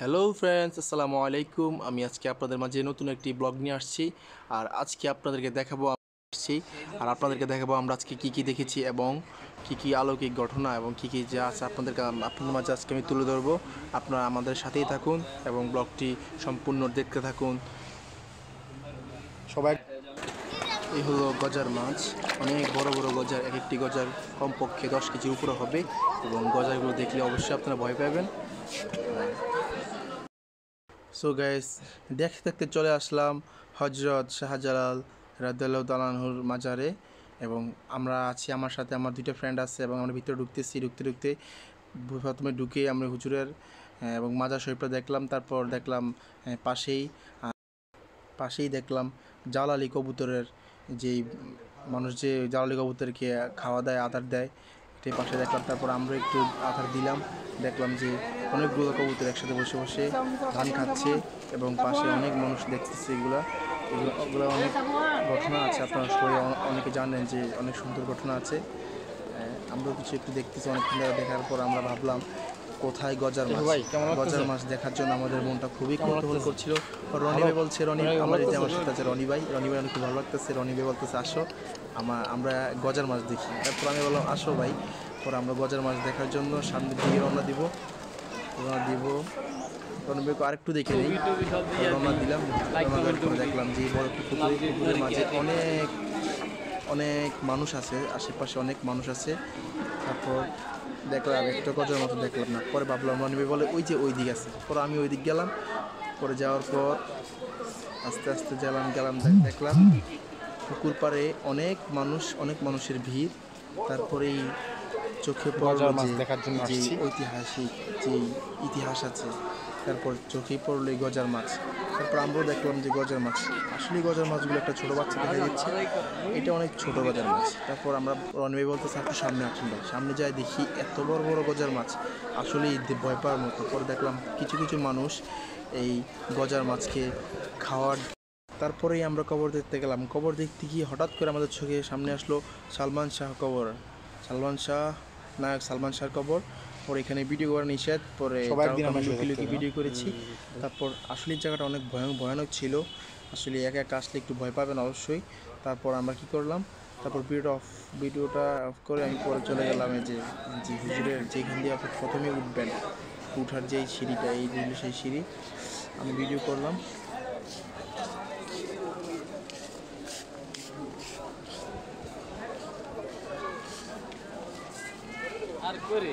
Hello friends, আসসালামু আলাইকুম। আমি আজকে আপনাদের মাঝে নতুন একটি ব্লগ নিয়ে আসছি। আর আজকে আপনাদেরকে দেখাবো আমরা আজকে কি কি দেখেছি এবং কি কি অলৌকিক ঘটনা এবং কি কি যা আছে আপনাদের মাঝে আজকে আমি তুলে ধরবো। আপনারা আমাদের সাথেই থাকুন এবং ব্লগটি সম্পূর্ণ দেখতে থাকুন সবাই। এই হলো গজার মাছ, অনেক বড় বড় গজার, এক একটি গজার কমপক্ষে 10 কেজির উপরে হবে এবং গজারগুলো দেখলে অবশ্যই আপনারা ভয় পাবেন। সো গাইস, দেখতে দেখতে চলে আসলাম হজরত শাহজালাল রাদিয়াল্লাহু তাআলা আনহুর মাজারে এবং আমরা আছি, আমার সাথে আমার দুইটা ফ্রেন্ড আছে এবং আমরা ভিতরে ঢুকতে প্রথমে ঢুকে আমরা হুজুরের এবং মাজার শরীফটা দেখলাম। তারপর দেখলাম পাশেই দেখলাম জালালি কবুতরের, যেই মানুষ যে জালালি কবুতরকে খাওয়া দেয়, আদার দেয়, এটাই পাশে দেখলাম। তারপর আমরা একটু আদার দিলাম, দেখলাম যে অনেকগুলো কবুতর একসাথে বসে বসে ধান খাচ্ছে এবং পাশে অনেক মানুষ দেখতেছে। এগুলো অনেক ঘটনা আছে, আপনারা সবাই অনেকে জানেন যে অনেক সুন্দর ঘটনা আছে। আমরাও কিছু একটু দেখতেছি। অনেকক্ষণ দেখার পর আমরা ভাবলাম কোথায় গজার মাছ দেখার জন্য আমাদের মনটা খুবই কৌতূহল করছিল। রনি ভাই বলছে, আমার সাথে আছে রনি ভাই অনেক ভালো লাগতেছে। রনি ভাই বলতেছে আসো আমরা গজার মাছ দেখি। তারপর আমি বললাম আসো ভাই। পরে আমরা গজার মাছ দেখার জন্য সামনের দিকে রওনা দিব। রনি ভাইকে আরেকটু দেখে নিই। রওনা দিলাম। দেখলাম যে বড় পুকুরের মাঝে অনেক মানুষ আছে, আশেপাশে অনেক মানুষ আছে। তারপর দেখলাম একটা গজার মতো দেখলাম না। পরে ভাবলাম, রনিবে বলে ওই যে ওই দিক আছে। পরে আমি ওই দিক গেলাম। পরে যাওয়ার পর আস্তে আস্তে গেলাম দেখলাম পুকুর পাড়ে অনেক মানুষের ভিড়। তারপরেই চোখে পড়লো যে ঐতিহাসিক যে ইতিহাস আছে। তারপর চোখেই পড়লো এই গজার মাছ। তারপর আমরাও দেখলাম যে গজার মাছ, আসলে গজার মাছগুলো একটা ছোটো বাচ্চা দেখা যাচ্ছে, এটা অনেক ছোট গজার মাছ। তারপর আমরা রনওয়ে বলতেছে একটু সামনে আসুন ভাই। সামনে যাই দেখি এত বড় বড় গজার মাছ, আসলেই ভয় পাওয়ার মতো। পরে দেখলাম কিছু মানুষ এই গজার মাছকে খাওয়ার। তারপরেই আমরা কবর দেখতে গেলাম। কবর দেখতে গিয়ে হঠাৎ করে আমাদের চোখে সামনে আসলো সালমান শাহর কবর। পরে এখানে ভিডিও করা নিষেধ, পরে ভিডিও করেছি। তারপর আসলে জায়গাটা অনেক ভয়ানক ছিল। আসলে একা আসলে একটু ভয় পাবেন অবশ্যই। তারপর আমরা কি করলাম, তারপর ভিডিওটা অফ করে আমি পরে চলে গেলাম এই যে হুজুরের যেখান দিয়ে আপনি প্রথমে উঠবেন, উঠার যেই সিঁড়িটা, এই যে সেই সিঁড়ি আমি ভিডিও করলাম। আর করে